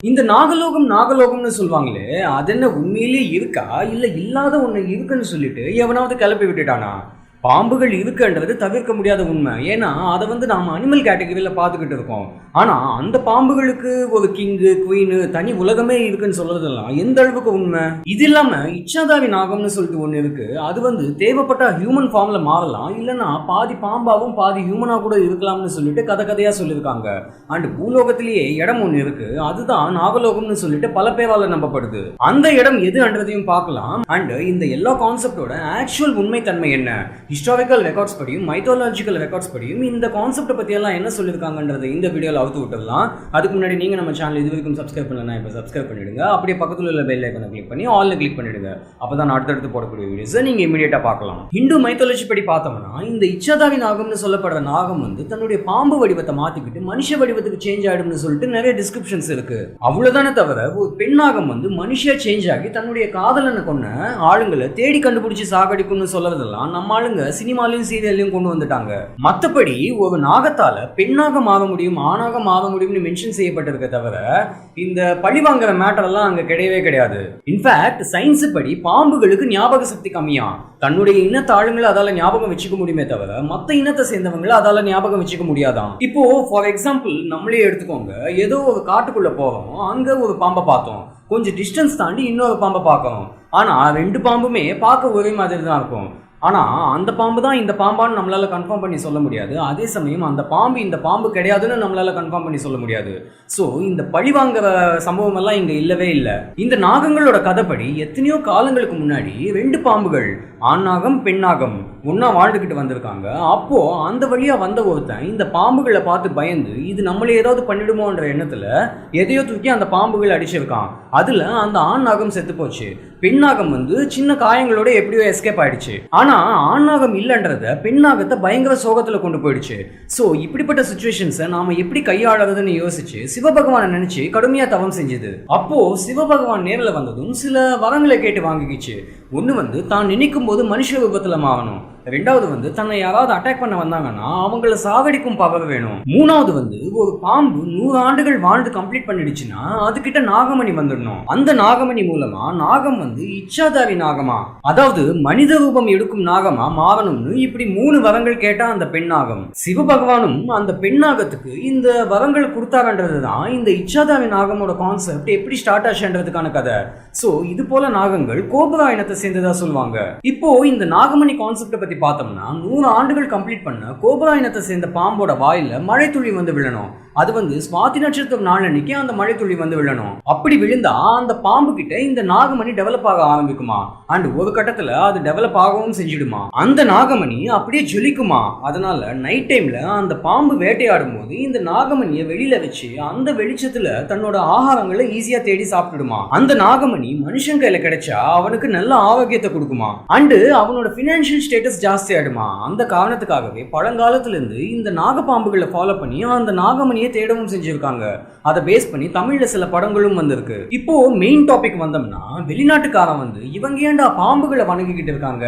இந்த நாகலோகம் நாகலோகம்னு சொல்லுவாங்களே, அது என்ன உண்மையிலேயே இருக்கா இல்ல இல்லாத ஒண்ணு இருக்குன்னு சொல்லிட்டு எவனாவது கிளப்பி விட்டுட்டானா? பாம்புகள் இருக்குன்றது தவிர்க்க முடியாத உண்மை. ஏன்னா அதை நாம அனிமல் கேட்டகரியில பார்த்துக்கிட்டு இருக்கோம். ஆனா அந்த பாம்புகளுக்கு ஒரு கிங்கு குவீனு தனி உலகமே இருக்குன்னு சொல்றதெல்லாம் எந்த அளவுக்கு உண்மை? இது இல்லாம இச்சாதாவி நாகம்னு சொல்லிட்டு ஒண்ணு இருக்கு. அது தேவைப்பட்ட ஹியூமன் ஃபார்ம்ல மாறலாம், இல்லைன்னா பாதி பாம்பாவும் பாதி ஹியூமனா கூட இருக்கலாம்னு சொல்லிட்டு கதை கதையா சொல்லியிருக்காங்க. அண்ட் பூலோகத்திலேயே இடம் ஒண்ணு இருக்கு, அதுதான் நாகலோகம்னு சொல்லிட்டு பல பேரால நம்பப்படுது. அந்த இடம் எதுன்றதையும் பார்க்கலாம். அண்ட் இந்த எல்லா கான்செப்டோட ஆக்சுவல் உண்மை தன்மை என்ன, ஹிஸ்டாரிக்கல் ரெக்கார்ட்ஸ் படியும் மைத்தாலஜிக்கல் ரெக்கார்ட்ஸ் படியும் இந்த கான்செப்ட் பத்தி எல்லாம் என்ன சொல்லியிருக்காங்கன்றதை இந்த வீடியோல அவுத்து விட்டுடலாம். அதுக்கு முன்னாடி நீங்க நம்ம சேனல் இது வரைக்கும் சப்ஸ்கிரைப் பண்ணலன்னா இப்போ சப்ஸ்கிரைப் பண்ணிடுங்க. அப்படியே பக்கத்துல உள்ள பெல் ஐகானை கிளிக் பண்ணி ஆல்ல கிளிக் பண்ணிடுங்க. அப்பதான் அடுத்தடுத்து போடக்கூடிய வீடியோஸை நீங்க இமீடியட்டா பார்க்கலாம். ஹிந்து மைத்தாலஜி படி பார்த்தோம்னா இந்த இச்சாதாவி நாகம்னு சொல்லப்படுற நாகம் தன்னுடைய பாம்பு வடிவத்தை மாத்திக்கிட்டு மனுஷ வடிவத்துக்கு சேஞ்ச் ஆயிடும்னு சொல்லிட்டு நிறைய டிஸ்கிரிப்ஷன்ஸ் இருக்கு. அவ்வளவுதானே தவிர ஒரு பெண் நாகம் மனுஷியா சேஞ்ச் ஆகி தன்னுடைய காதலனை கொன்ன ஆளுங்களை தேடி கண்டுபிடிச்சு சாகடிக்கும்னு சொல்றதெல்லாம் நம்ம ஆளுங்க சினிமாலையும் சீரியல்லையும் கொண்டு வந்துட்டாங்க. மத்தபடி ஒரு நாகத்தால பெண்ணாக மாற முடியும் ஆணாக மாற முடியும்னு மென்ஷன் செய்யப்பட்டிருக்க தவிர இந்த பழிவாங்கிற மேட்டர் எல்லாம் அங்க கிடையவே கிடையாது. இன்ஃபேக்ட் சயின்ஸ் படி பாம்புகளுக்கு ஞாபக சக்தி கம்மியா, தன்னுடைய இனத்த ஆளுங்களை அதால ஞாபகம் வச்சுக்க முடியுமே தவிர மத்த இனத்தை சேர்ந்தவங்களை அதால ஞாபகம் வச்சுக்க முடியாதான். இப்போ ஃபார் எக்ஸாம்பிள் நம்மளே எடுத்துக்கோங்க, ஏதோ ஒரு காட்டுக்குள்ள போறோம், அங்க ஒரு பாம்பை பார்த்தோம், கொஞ்சம் டிஸ்டன்ஸ் தாண்டி இன்னொரு பாம்பை பார்க்கணும். ஆனா ரெண்டு பாம்புமே பார்க்க ஒரே மாதிரி தான் இருக்கும். ஆனா அந்த பாம்பு தான் இந்த பாம்பான்னு நம்மளால கன்ஃபார்ம் பண்ணி சொல்ல முடியாது. அதே சமயம் அந்த பாம்பு இந்த பாம்பு கிடையாதுன்னு நம்மளால கன்ஃபார்ம் பண்ணி சொல்ல முடியாது. சோ இந்த பழிவாங்கிற சம்பவம் எல்லாம் இங்க இல்லவே இல்லை. இந்த நாகங்களோட கதைப்படி எத்தனையோ காலங்களுக்கு முன்னாடி ரெண்டு பாம்புகள், ஆண் நாகம் பெண் நாகம், ஒன்னா வாழ்ந்துகிட்டு வந்திருக்காங்க. அப்போ அந்த வழியா வந்த ஒருத்தன் இந்த பாம்புகளை பார்த்து பயந்து இது நம்மளே ஏதாவது பண்ணிடுமோன்ற எண்ணத்துல எதையோ தூக்கி அந்த பாம்புகள் அடிச்சிருக்கான். அதுல அந்த ஆண் நாகம் செத்து போச்சு. பெண் நாகம் சின்ன காயங்களோட எப்படியோ எஸ்கேப் ஆயிடுச்சு. ஆனா ஆண் நாகம் இல்லைன்றத பெண் நாகத்தை பயங்கர சோகத்துல கொண்டு போயிடுச்சு. சோ இப்படிப்பட்ட சிச்சுவேஷன்ஸை நாம எப்படி கையாளுறதுன்னு யோசிச்சு சிவபகவானை நினைச்சு கடுமையா தவம் செஞ்சது. அப்போ சிவபகவான் நேரில் வந்ததும் சில வரங்களை கேட்டு வாங்கிக்கிச்சு. ஒண்ணு தான் நினைக்கும் போது மனுஷ விபத்துல மாறணும், ரெண்டாவது தன்னை யாராவது அட்டாக் பண்ண வந்தாங்கன்னா அவங்கள சாகடிக்கும் பவர் வேணும், மூணாவது ஒரு பாம்பு 100 ஆண்டுகள் வாழ்ந்து கம்ப்ளீட் பண்ணிடுச்சுன்னா அதுகிட்ட நாகமணி வந்துடணும். அந்த நாகமணி மூலமா நாகம் இச்சாதாவி நாகமா, அதாவது மனித ரூபம் எடுக்கும் நாகமா மாறணும்னு இப்படி 3 வரங்கள் கேட்டா அந்த பெண் நாகம். சிவபகவானும் அந்த பெண் நாகத்துக்கு இந்த வரங்கள் கொடுத்தாங்கன்றதுதான் இந்த இச்சாதாவி நாகமோட கான்செப்ட் எப்படி ஸ்டார்ட் ஆச்சுன்றதுக்கான கதை. சோ இது போல நாகங்கள் கோபுரா இனத்தை சேர்ந்ததா சொல்லுவாங்க. இப்போ இந்த நாகமணி கான்செப்ட் பத்தி பார்த்தோம்னா 100 ஆண்டுகள் கம்ப்ளீட் பண்ண கோபுரா இனத்தை சேர்ந்த பாம்போட வாயில மழை துளி விழணும். அது சுவாதி நட்சத்திரம் நாள் அன்னைக்கு அந்த மழை துளி விழணும். அப்படி விழுந்தா அந்த பாம்பு கிட்ட இந்த நாகமணி டெவலப் ஆக ஆரம்பிக்குமா. அண்ட் ஒரு கட்டத்துல அது டெவலப் ஆகவும் செஞ்சிடுமா. அந்த நாகமணி அப்படியே ஜொலிக்குமா. அதனால நைட் டைம்ல அந்த பாம்பு வேட்டையாடும் போது இந்த நாகமணியை வெளியில வச்சு அந்த வெளிச்சத்துல தன்னோட ஆகாரங்களை ஈஸியா தேடி சாப்பிட்டுடுமா. அந்த நாகமணி மனுஷன் கையில கிடைச்சா அவனுக்கு நல்ல ஆரோக்கியத்தை கொடுக்குமா. அண்டு அவனோட பினான்சியல் ஸ்டேட்டஸ் ஜாஸ்தி ஆயிடுமா. அந்த காரணத்துக்காகவே பழங்காலத்துல இருந்து இந்த நாகப்பாம்புகளை ஃபாலோ பண்ணி அந்த நாகமணியை தேடவும் செஞ்சிருக்காங்க. அதை பேஸ் பண்ணி தமிழ்ல சில படங்களும் வந்திருக்கு. இப்போ மெயின் டாபிக் வந்தோம்னா, வெளிநாட்டுக்காரன் இவங்க ஏண்டா பாம்புகளை வணங்கிக்கிட்டு இருக்காங்க,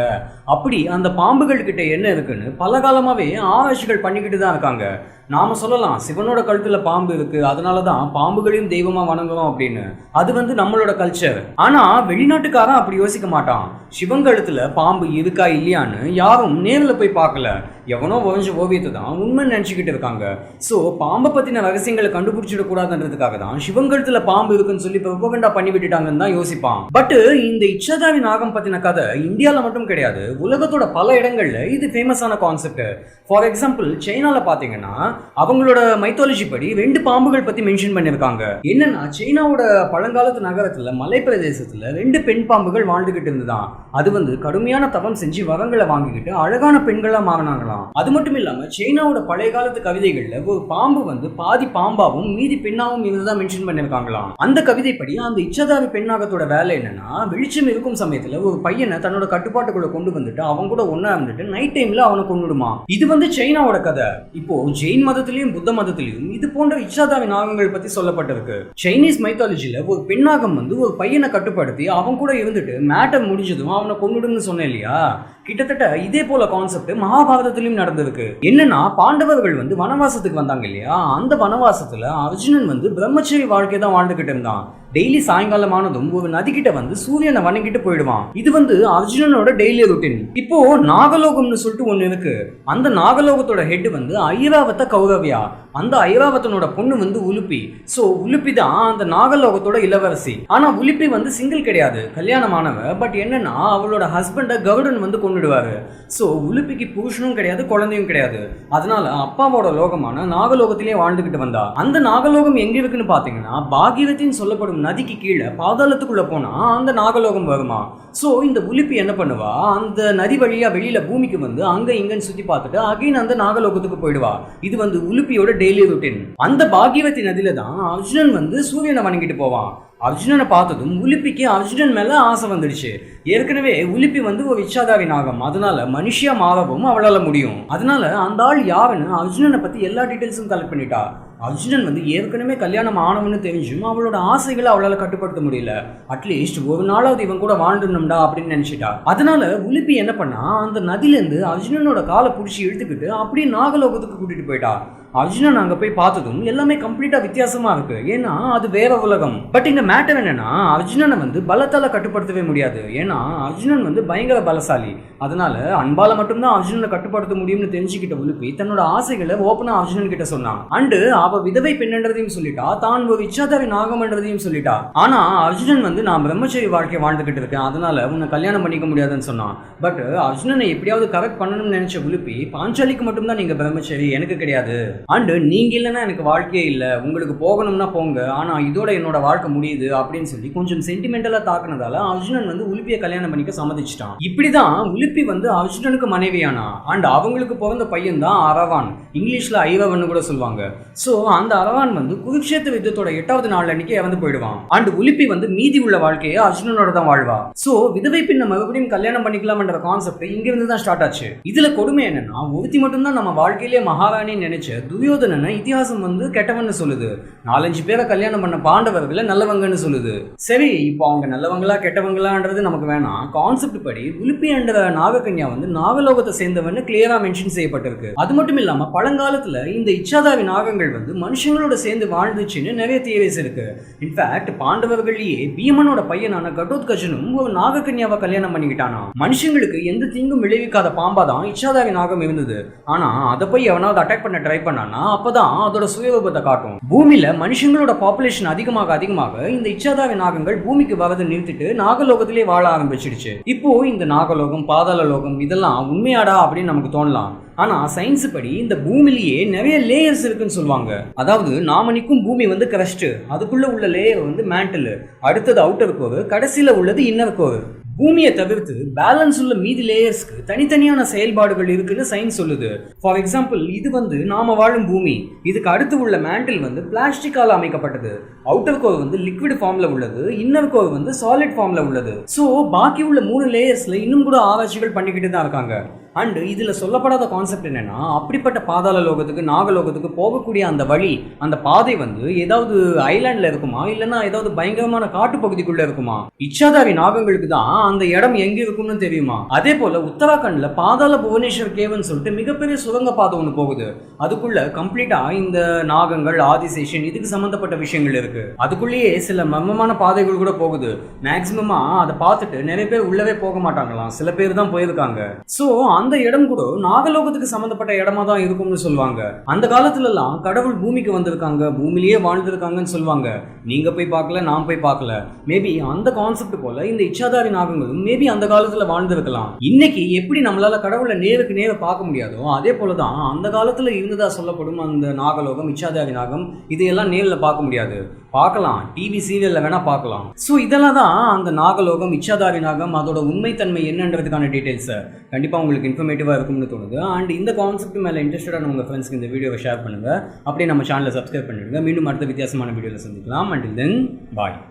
அப்படி அந்த பாம்புகள் கிட்ட என்ன இருக்குன்னு பல காலமாவே ஆராய்ச்சிகள் பண்ணிக்கிட்டு தான் இருக்காங்க. நாம சொல்லலாம் சிவனோட கழுத்துல பாம்பு இருக்கு, அதனாலதான் பாம்புகளையும் தெய்வமா வணங்குறோம் அப்படின்னு. அது நம்மளோட கல்ச்சர். ஆனா வெளிநாட்டுக்காரன் அப்படி யோசிக்க மாட்டான். சிவன் கழுத்துல பாம்பு இருக்கா இல்லையான்னு யாரும் நேரில் போய் பார்க்கல, எவனோ வரைஞ்ச ஓவியத்தை தான் உண்மைன்னு நினைச்சுக்கிட்டு இருக்காங்க. சோ பாம்பை பத்தின ரகசியங்களை கண்டுபிடிச்சிட கூடாதுன்றதுக்காக தான் சிவன் கழுத்துல பாம்பு இருக்குன்னு சொல்லி ப்ரொபகண்டா பண்ணி விட்டுட்டாங்கன்னு தான் யோசிப்பான். பட் இந்த இச்சாதாவி நாகம் பத்தின கதை இந்தியால மட்டும் கிடையாது, உலகத்தோட பல இடங்கள்ல இது ஃபேமஸான கான்செப்ட். ஃபார் எக்ஸாம்பிள் சைனால பாத்தீங்கன்னா அவங்களோட மைத்தாலஜி படி 2 பாம்புகள் பத்தி மென்ஷன் பண்ணிருக்காங்க. என்னன்னா சைனாவோட பழங்காலத்து நகரத்துல மலை பிரதேசத்துல 2 பெண் பாம்புகள் வாழ்ந்துகிட்டு இருந்துதான். அது கடுமையான தவம் செஞ்சு வரங்களை வாங்கிக்கிட்டு அழகான பெண்களா மாறினாங்களாம். அது மட்டும் இல்லாம சைனாவோட பழைய காலத்து கவிதைகள்ல ஒரு பாம்பு பாதி பாம்பாவும் மீதி பெண்ணாவும் இருந்துதான் மென்ஷன் பண்ணிருக்காங்களாம். அந்த கவிதைப்படி அந்த இச்சாதாவி பெண்ணாகத்தோட வேலை என்னன்னா, வெளிச்சம் இருக்கும் சமயத்துல ஒரு பையனை தன்னோட கட்டுப்பாட்டுக்குள்ள கொண்டு வந்துட்டு அவங்க கூட ஒன்னா இருந்துட்டு நைட் டைம்ல அவனை கொண்டுடுமா. இது சைனாவோட கதை. இப்போ ஜெயின் மதத்திலையும் புத்த மதத்திலையும் இது போன்ற இச்சாதாவி நாகங்கள் பத்தி சொல்லப்பட்டிருக்கு. சைனீஸ் மைத்தாலஜில ஒரு பெண்ணாகம் ஒரு பையனை கட்டுப்படுத்தி அவன் கூட இருந்துட்டு மேட்டர் முடிஞ்சதும் அவனை கொண்டுடுன்னு சொன்னேன் இல்லையா. கிட்டத்தட்ட இதே போல கான்செப்ட் மகாபாரதத்திலயும் நடந்திருக்கு. என்னன்னா பாண்டவர்கள் வந்து வனவாசத்துக்கு வந்தாங்க இல்லையா, அந்த வனவாசத்துல அர்ஜுனன் வந்து பிரம்மச்சரிய வாழ்க்கை தான் வாழ்ந்துகிட்டு இருந்தான். டெய்லி சாயங்காலமானதும் ஒரு நதிக்கிட்ட வந்து சூரியனை வணங்கிட்டு போயிடுவான். இது வந்து அர்ஜுனனோட டெய்லி ரொட்டீன். இப்போ நாகலோகம்னு சொல்லிட்டு ஒண்ணு இருக்கு. அந்த நாகலோகத்தோட ஹெட் வந்து ஐராவத கௌரவியா. அந்த ஐராவதனோட பொண்ணு வந்து உலுப்பி. சோ உலுப்பி தான் அந்த நாகலோகத்தோட இளவரசி. ஆனா உலுப்பி வந்து சிங்கிள் கிடையாது, கல்யாணமானவ. பட் என்னன்னா அவளோட ஹஸ்பண்ட கருடன் வந்து கொண்டுடுவாரு. சோ உலுப்பிக்கு புருஷனும் கிடையாது, குழந்தையும் கிடையாது. அதனால அப்பாவோட லோகமான நாகலோகத்திலே வாழ்ந்துகிட்டு வந்தா. அந்த நாகலோகம் எங்க இருக்குன்னு பாத்தீங்கன்னா பாகீரத்தின்னு சொல்லப்படும் நதிக்கு கீழே பாதாளத்துக்குள்ள போனா அந்த நாகலோகம் வருமா. சோ இந்த உலுப்பி என்ன பண்ணுவா, அந்த நதி வழியா வெளியில பூமிக்கு வந்து அங்க இங்கன்னு சுத்தி பார்த்துட்டு அகைன் அந்த நாகலோகத்துக்கு போயிடுவா. இது வந்து உலுப்பியோட டெய்லி ரொட்டீன். அந்த பாகீரதி நதியில தான் அர்ஜுனன் வந்து சூரியனை வணங்கிட்டு போவான். அர்ஜுனனை பார்த்ததும் உலுப்பிக்கு அர்ஜுனன் மேல ஆசை வந்துடுச்சு. ஏற்கனவே உலுப்பி வந்து ஒரு இச்சாதாரி நாகம், அதனால மனுஷியா மாறவும் அவளால முடியும். அதனால அந்த ஆள் யாருன்னு அர்ஜுனனை பத்தி எல்லா டீடைல்ஸும் கலெக்ட் பண்ணிட்டா. அர்ஜுனன் வந்து ஏற்கனவே கல்யாணம் ஆனவன்னு தெரிஞ்சும் அவளோட ஆசைகளை அவளால கட்டுப்படுத்த முடியல. அட்லீஸ்ட் ஒரு நாளாவது இவன் கூட வாழ்ந்துடணும்டா அப்படின்னு நினைச்சிட்டா. அதனால உலுப்பி என்ன பண்ணா, அந்த நதியிலேருந்து அர்ஜுனனோட காலை பிடிச்சி இழுத்துக்கிட்டு அப்படியே நாகலோகத்துக்கு கூட்டிட்டு போயிட்டா. அர்ஜுனன் அங்க போய் பார்த்ததும் எல்லாமே கம்ப்ளீட்டா வித்தியாசமா இருக்கு. ஏன்னா அது வேற உலகம். பட் இங்க மேட்டர் என்னன்னா அர்ஜுனனை வந்து பலத்தால கட்டுப்படுத்தவே முடியாது. ஏன்னா அர்ஜுனன் வந்து பயங்கர பலசாலி. அதனால அன்பால மட்டும்தான் அர்ஜுனனை கட்டுப்படுத்த முடியும்னு தெரிஞ்சுக்கிட்ட உலுப்பி தன்னோட ஆசைகளை ஓப்பனா அர்ஜுனன் கிட்ட சொன்னான். அண்டு அவ விதவை பெண்ணன்றதையும் சொல்லிட்டா, தான் ஒரு இச்சாதாரி நாகம்ன்றதையும் சொல்லிட்டா. ஆனா அர்ஜுனன் வந்து நான் பிரம்மச்சரிய வாழ்க்கையை வாழ்ந்துகிட்டு இருக்கேன், அதனால உன்னை கல்யாணம் பண்ணிக்க முடியாதுன்னு சொன்னான். பட் அர்ஜுனனை எப்படியாவது கரெக்ட் பண்ணணும்னு நினைச்ச உலுப்பி, பாஞ்சாலிக்கு மட்டும்தான் நீங்க பிரம்மச்சரி, எனக்கு கிடையாது. அண்டு நீங்க இல்லைன்னா எனக்கு வாழ்க்கையே இல்லை, உங்களுக்கு போகணும்னா போங்க, ஆனா இதோட என்னோட வாழ்க்கை முடியுது அப்படின்னு சொல்லி கொஞ்சம் சென்டிமெண்டலா தாக்குனதால அர்ஜுனன் வந்து உலுப்பியை கல்யாணம் பண்ணிக்க சம்மதிச்சிட்டான். இப்படிதான் உலுப்பி வந்து அர்ஜுனனுக்கு மனைவியானா. அண்ட் அவங்களுக்கு பிறந்த பையன் தான் அரவான், இங்கிலீஷ்ல ஐரவன் கூட சொல்லுவாங்க. சோ அந்த அரவான் வந்து குருக்ஷேத்திர யுத்தத்தோட 8வது நாள் அன்னைக்கு இறந்து போயிடுவான். அண்ட் உலுப்பி வந்து மீதி உள்ள வாழ்க்கையை அர்ஜுனனோட தான் வாழ்வா. சோ விதவை பின்ன மறுபடியும் கல்யாணம் பண்ணிக்கலாம்ன்ற கான்செப்ட் இங்க இருந்து தான் ஸ்டார்ட் ஆச்சு. இதுல கொடுமை என்னன்னா ஒருத்தி மட்டும் தான் நம்ம வாழ்க்கையிலேயே மகாராணின்னு நினைச்ச துரியோதனனை இதிகாசம் வந்து கெட்டவன்னு சொல்லுது. 4-5 பேரை கல்யாணம் பண்ண பாண்டவர்களை நல்லவங்கன்னு சொல்லுது. சரி, இப்போ அவங்க நல்லவங்களா கெட்டவங்களான்றது நமக்கு வேணாம். கான்செப்ட் படி உலுப்பி என்ற நாகக்கன்யா வந்து நாகலோகத்தை சேர்ந்தவன்னு கிளியரா மென்ஷன் செய்யப்பட்டிருக்கு. அது மட்டும் இல்லாம பழங்காலத்துல இந்த இச்சாதாரி நாகங்கள் வந்து மனுஷங்களோட சேர்ந்து வாழ்ந்துச்சுன்னு நிறைய தியரிஸ் இருக்கு. இன்ஃபேக்ட் பாண்டவர்களையே பீமனோட பையனான கடோத்கஜனும் ஒரு நாகக்கன்யாவை கல்யாணம் பண்ணிக்கிட்டானா. மனுஷங்களுக்கு எந்த தீங்கும் விளைவிக்காத பாம்பா தான் இச்சாதாரி நாகம் இருந்தது. ஆனா அதை போய் எவனாவது அட்டாக் பண்ண ட்ரை பண்ணானா அப்பதான் அதோட சுயரூபத்தை காட்டும். பூமியில மனுஷங்களோட பாப்புலேஷன் அதிகமாக இந்த இச்சாதாரி நாகங்கள் பூமிக்கு வரதை நிறுத்திட்டு நாகலோகத்திலே வாழ ஆரம்பிச்சிடுச்சு. இப்போ இந்த நாகலோகம், பாதாள லோகம் இதெல்லாம் உண்மையாடா அப்படின்னு நமக்கு தோணலாம். ஆனா சயின்ஸ் படி இந்த பூமியிலேயே நிறைய லேயர்ஸ் இருக்குன்னு சொல்லுவாங்க. அதாவது நாம நிற்கும் பூமி வந்து கிரஸ்ட், அதுக்குள்ள உள்ள லேயர் வந்து மேண்டல், அடுத்தது அவுட்டர் கோர், கடைசியில உள்ளது இன்னர் கோர். பூமியை தவிர்த்து பேலன்ஸ் உள்ள மீதி லேயர்ஸ்க்கு தனித்தனியான செயல்பாடுகள் இருக்குன்னு சயின்ஸ் சொல்லுது. ஃபார் எக்ஸாம்பிள் இது வந்து நாம வாழும் பூமி, இதுக்கு அடுத்து உள்ள மேண்டில் வந்து பிளாஸ்டிக்கால அமைக்கப்பட்டது, அவுட்டர் கோர் வந்து லிக்விட் ஃபார்ம்ல உள்ளது, இன்னர் கோர் வந்து சாலிட் ஃபார்ம்ல உள்ளது. ஸோ பாக்கி உள்ள 3 லேயர்ஸ்ல இன்னும் கூட ஆராய்ச்சிகள் பண்ணிக்கிட்டு தான் இருக்காங்க. அண்ட் இதில் சொல்லப்படாத கான்செப்ட் என்னன்னா அப்படிப்பட்ட பாதாள லோகத்துக்கு நாகலோகத்துக்கு போகக்கூடிய அந்த வழி, அந்த பாதை வந்து ஏதாவது ஐலாண்டில் இருக்குமா இல்லைன்னா ஏதாவது பயங்கரமான காட்டு பகுதிக்குள்ள இருக்குமா. இச்சாதாரி நாகங்களுக்கு தான் அந்த இடம் எங்க இருக்கும்னு தெரியுமா. அதே போல உத்தராகண்ட்ல பாதாள புவனேஸ்வர் கேவ்னு சொல்லிட்டு மிகப்பெரிய சுரங்க பாதை ஒன்று போகுது. அதுக்குள்ள கம்ப்ளீட்டா இந்த நாகங்கள், ஆதிசேஷன் இதுக்கு சம்பந்தப்பட்ட விஷயங்கள் இருக்கு. அதுக்குள்ளேயே சில மர்மமான பாதைகள் கூட போகுது. மேக்சிமமா அதை பார்த்துட்டு நிறைய பேர் உள்ளவே போக மாட்டாங்களாம், சில பேர் தான் போயிருக்காங்க. ஸோ அந்த இடம் கூட நாகலோகத்துக்கு சம்பந்தப்பட்ட இடமா தான் இருக்கும்னு சொல்லுவாங்க. அந்த காலத்துல எல்லாம் கடவுள் பூமிக்கு வந்திருக்காங்க, பூமியிலேயே வாழ்ந்திருக்காங்கன்னு சொல்லுவாங்க. நீங்க போய் பார்க்கல, நான் போய் பார்க்கல. மேபி அந்த கான்செப்ட் போல இந்த இச்சாதாரி நாகங்களும் மேபி அந்த காலத்துல வாழ்ந்திருக்கலாம். இன்னைக்கு எப்படி நம்மளால கடவுளை நேருக்கு நேர பார்க்க முடியாதோ அதே போலதான் அந்த காலத்துல இருந்ததா சொல்லப்படும் அந்த நாகலோகம், இச்சாதாரி நாகம் இதையெல்லாம் நேரில் பார்க்க முடியாது. பார்க்கலாம், டிவி சீரியல்ல வேணா பார்க்கலாம். ஸோ இதெல்லாம் தான் அந்த நாகலோகம், இச்சாதாரி நாகம் அதோட உண்மைத்தன்மை என்னன்றதுக்கான டீடைல்ஸ். கண்டிப்பா உங்களுக்கு இன்ஃபர்மேட்டிவா இருக்கும்னு தோணுது. அண்ட் இந்த கான்செப்ட் மேல இன்ட்ரெஸ்டடான உங்க ஃப்ரெண்ட்ஸ்க்கு இந்த வீடியோவை ஷேர் பண்ணுங்க. அப்படியே நம்ம சேனலை சப்ஸ்கிரைப் பண்ணிடுங்க. மீண்டும் அடுத்த வித்தியாசமான வீடியோவில் சந்திக்கலாம். அண்டில் தென் பாய்.